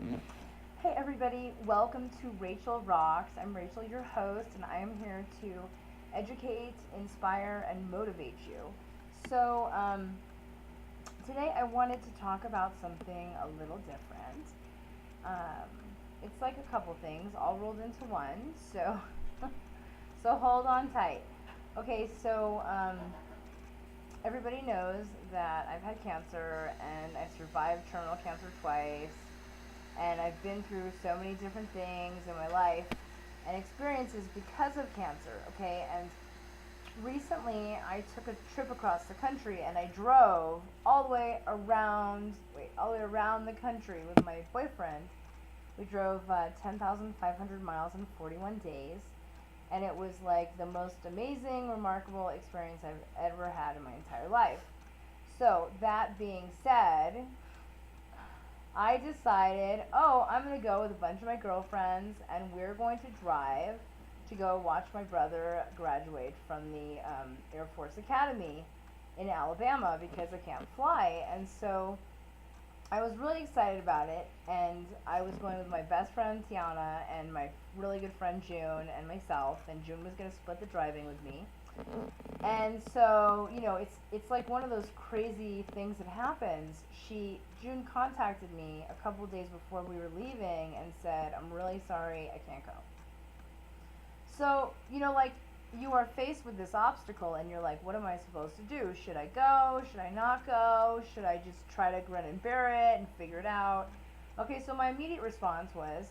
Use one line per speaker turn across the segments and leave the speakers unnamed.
Hey everybody, welcome to Rachel Rocks. I'm Rachel, your host, and I am here to educate, inspire, and motivate you. So, today I wanted to talk about something a little different. Um, it's like a couple things all rolled into one, so so hold on tight. Okay, so everybody knows that I've had cancer and I survived terminal cancer twice, and I've been through so many different things in my life and experiences because of cancer, okay? And recently I took a trip across the country and I drove all the way around the country with my boyfriend. We drove 10,500 miles in 41 days, and it was like the most amazing, remarkable experience I've ever had in my entire life. So, that being said, I decided, oh, I'm going to go with a bunch of my girlfriends and we're going to drive to go watch my brother graduate from the Air Force Academy in Alabama because I can't fly. And so I was really excited about it. And I was going with my best friend Tiana and my really good friend June and myself. And June was going to split the driving with me. And so, it's like one of those crazy things that happens. June contacted me a couple of days before we were leaving and said, "I'm really sorry, I can't go." So, like you are faced with this obstacle and you're like, "What am I supposed to do? Should I go? Should I not go? Should I just try to grin and bear it and figure it out?" Okay, so my immediate response was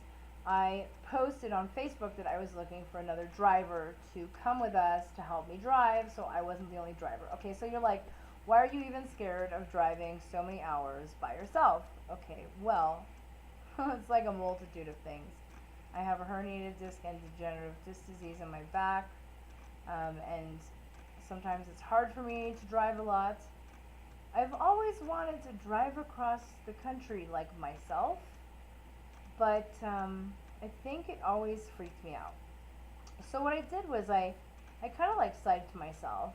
I posted on Facebook that I was looking for another driver to come with us to help me drive so I wasn't the only driver. Okay, so you're like, why are you even scared of driving so many hours by yourself? Okay, well, it's like a multitude of things. I have a herniated disc and degenerative disc disease in my back, and sometimes it's hard for me to drive a lot. I've always wanted to drive across the country like myself, but I think it always freaked me out. So what I did was I kind of like psyched myself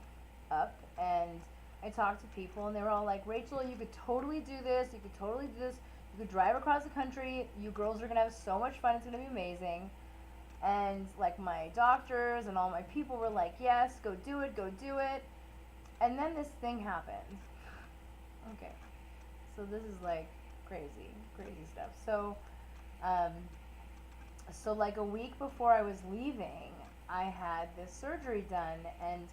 up, and I talked to people and they were all like, "Rachel, you could totally do this. You could totally do this. You could drive across the country. You girls are gonna have so much fun. It's gonna be amazing." And like my doctors and all my people were like, "Yes, go do it. Go do it." And then this thing happened. Okay, so this is like crazy, crazy stuff. Um, so like a week before I was leaving, I had this surgery done, and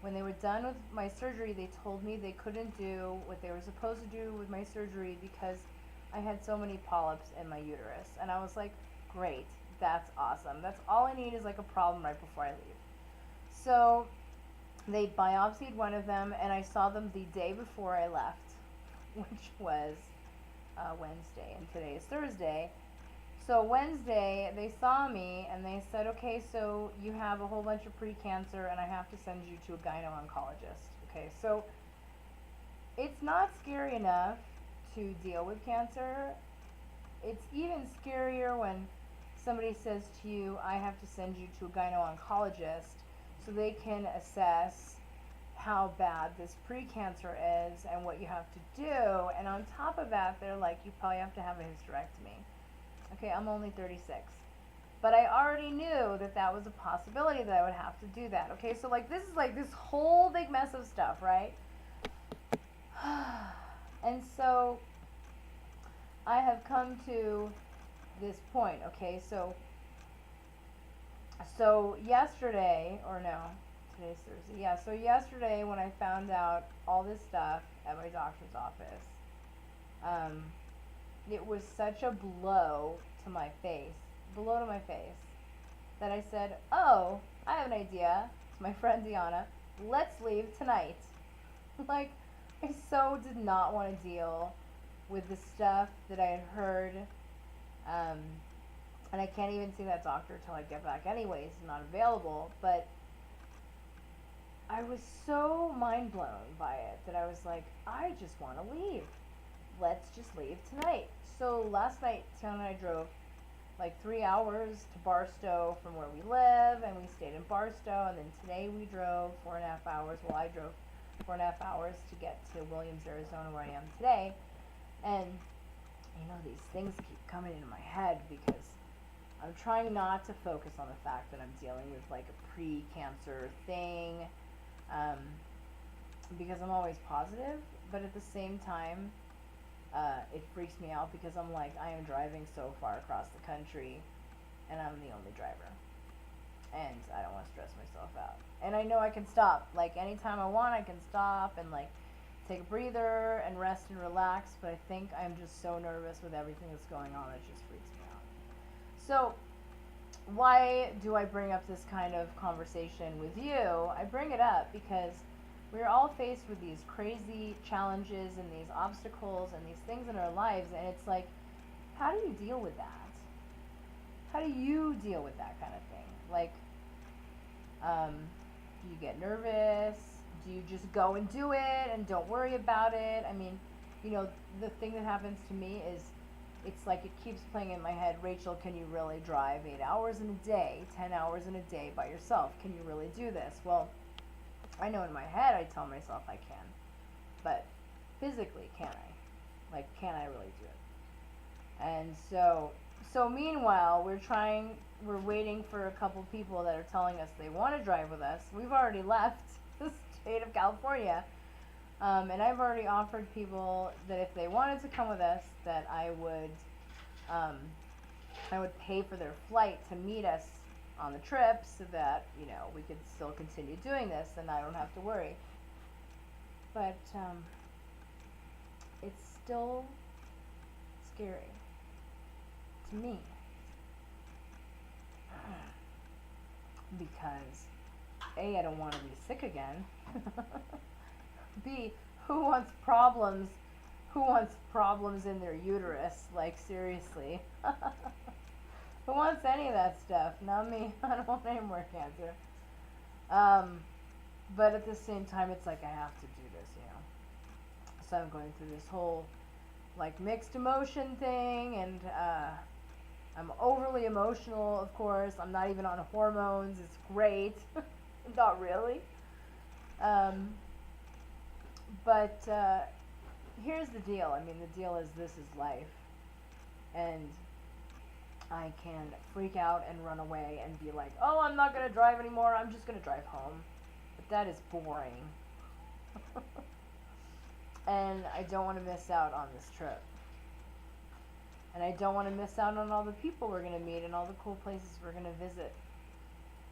when they were done with my surgery, they told me they couldn't do what they were supposed to do with my surgery because I had so many polyps in my uterus. And I was like, great, that's awesome. That's all I need is like a problem right before I leave. So they biopsied one of them, and I saw them the day before I left, which was Wednesday, and today is Thursday. So Wednesday, they saw me and they said, "Okay, so you have a whole bunch of precancer, and I have to send you to a gyno-oncologist." Okay, so it's not scary enough to deal with cancer. It's even scarier when somebody says to you, "I have to send you to a gyno-oncologist so they can assess how bad this precancer is and what you have to do." And on top of that, they're like, "You probably have to have a hysterectomy." Okay, I'm only 36. But I already knew that that was a possibility that I would have to do that. Okay, so like this is like this whole big mess of stuff, right? And so I have come to this point. Okay, so yesterday, or no, today's Thursday. Yeah, so yesterday when I found out all this stuff at my doctor's office, um, it was such a blow to my face, that I said, "Oh, I have an idea," to my friend Deanna. "Let's leave tonight." Like, I so did not want to deal with the stuff that I had heard, um, and I can't even see that doctor till I get back anyways, not available, but I was so mind blown by it that I was like, I just want to leave. Let's just leave tonight. So last night, Tiana and I drove like 3 hours to Barstow from where we live, and we stayed in Barstow. And then today we drove 4.5 hours. Well, I drove 4.5 hours to get to Williams, Arizona, where I am today. And these things keep coming into my head because I'm trying not to focus on the fact that I'm dealing with like a pre-cancer thing, um, because I'm always positive, but at the same time, it freaks me out because I'm like, I am driving so far across the country and I'm the only driver. And I don't want to stress myself out. And I know I can stop. Like, anytime I want, I can stop and, like, take a breather and rest and relax. But I think I'm just so nervous with everything that's going on, it just freaks me out. So, why do I bring up this kind of conversation with you? I bring it up because we're all faced with these crazy challenges and these obstacles and these things in our lives, and it's like, how do you deal with that? How do you deal with that kind of thing? Like, do you get nervous? Do you just go and do it and don't worry about it? I mean, the thing that happens to me is it's like it keeps playing in my head. Rachel, can you really drive 8 hours in a day, 10 hours in a day by yourself? Can you really do this? Well, I know in my head I tell myself I can, but physically, can I? Like, can I really do it? And so meanwhile, we're waiting for a couple people that are telling us they want to drive with us. We've already left the state of California. And I've already offered people that if they wanted to come with us, that um, I would pay for their flight to meet us on the trip so that, we could still continue doing this and I don't have to worry. But, it's still scary to me. Because A, I don't want to be sick again. B, who wants problems? Who wants problems in their uterus? Like, seriously. Who wants any of that stuff? Not me. I don't want any more cancer. But at the same time, it's like I have to do this. So I'm going through this whole, like, mixed emotion thing, and I'm overly emotional, of course. I'm not even on hormones. It's great. Not really. But here's the deal. I mean, the deal is this is life. And I can freak out and run away and be like, oh, I'm not going to drive anymore. I'm just going to drive home. But that is boring. And I don't want to miss out on this trip. And I don't want to miss out on all the people we're going to meet and all the cool places we're going to visit.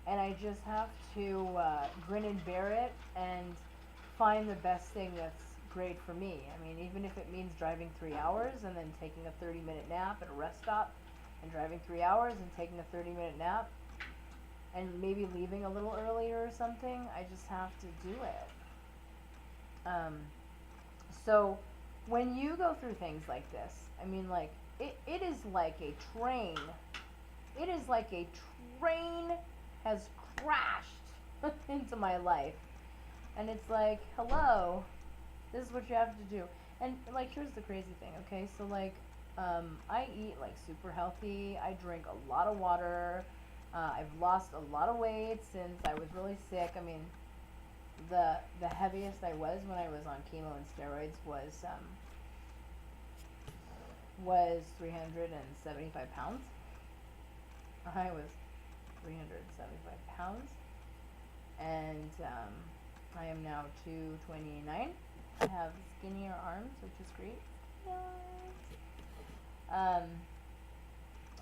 And I just have to grin and bear it and find the best thing that's great for me. I mean, even if it means driving 3 hours and then taking a 30-minute nap at a rest stop and driving 3 hours and taking a 30-minute nap and maybe leaving a little earlier or something, I just have to do it. So when you go through things like this, I mean, like, it is like a train. It is like a train has crashed into my life. And it's like, hello, this is what you have to do. And, like, here's the crazy thing, okay? So, like, I eat, like, super healthy. I drink a lot of water. I've lost a lot of weight since I was really sick. I mean, the heaviest I was when I was on chemo and steroids was 375 pounds. I was 375 pounds. And, I am now 229. I have skinnier arms, which is great. And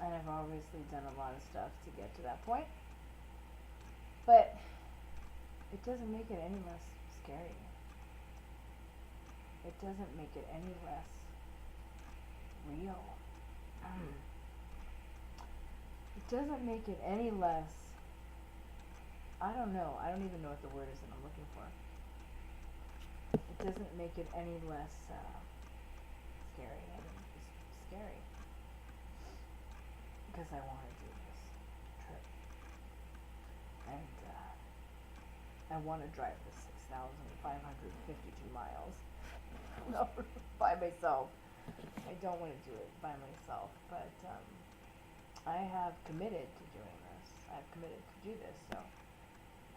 I've obviously done a lot of stuff to get to that point. But it doesn't make it any less scary. It doesn't make it any less real. It doesn't make it any less, I don't know. I don't even know what the word is that I'm looking for. It doesn't make it any less scary. I mean, it's scary. Because I want to do this trip. And I want to drive the 6,552 miles by myself. I don't want to do it by myself, but I have committed to doing this. I've committed to do this, so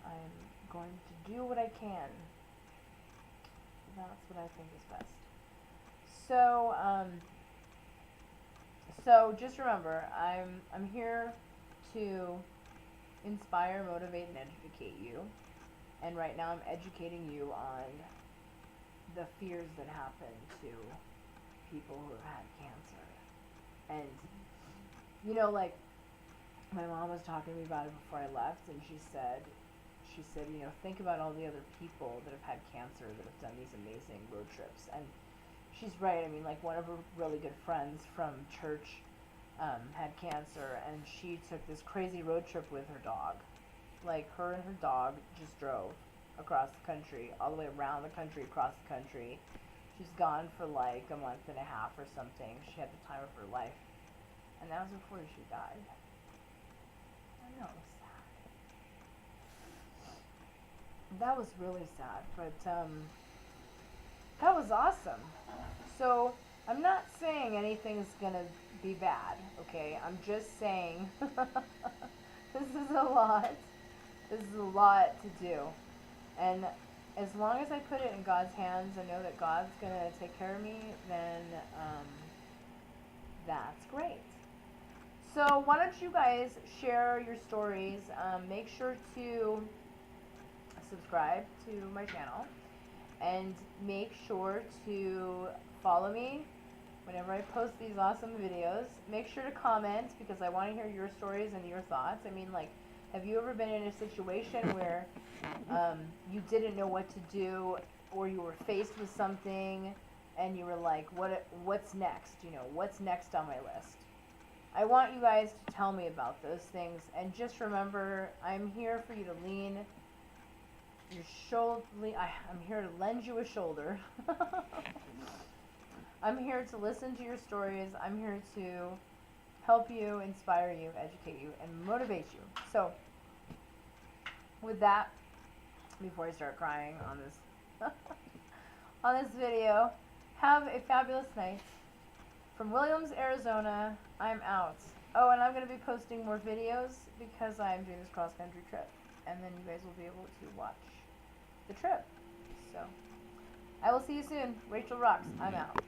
I'm going to do what I can. That's what I think is best. So, So just remember, I'm here to inspire, motivate, and educate you. And right now, I'm educating you on the fears that happen to people who have had cancer. And like my mom was talking to me about it before I left, and she said, think about all the other people that have had cancer that have done these amazing road trips. And she's right. I mean, like one of her really good friends from church had cancer, and she took this crazy road trip with her dog. Like her and her dog just drove across the country, all the way around the country, across the country. She's gone for like a month and a half or something. She had the time of her life, and that was before she died. I know, it was sad. That was really sad, but that was awesome. So I'm not saying anything's gonna be bad, okay? I'm just saying this is a lot. This is a lot to do. And as long as I put it in God's hands, I know that God's gonna take care of me, then that's great. So why don't you guys share your stories? Make sure to subscribe to my channel and make sure to follow me whenever I post these awesome videos. Make sure to comment because I want to hear your stories and your thoughts. I mean, like, have you ever been in a situation where you didn't know what to do, or you were faced with something and you were like, what's next? What's next on my list? I want you guys to tell me about those things, and just remember, I'm here for you to lean your shoulder. I'm here to lend you a shoulder. I'm here to listen to your stories. I'm here to help you, inspire you, educate you, and motivate you. So, with that, before I start crying on this on this video, have a fabulous night. From Williams, Arizona, I'm out. Oh, and I'm going to be posting more videos because I'm doing this cross-country trip. And then you guys will be able to watch the trip. So, I will see you soon. Rachel rocks. I'm out.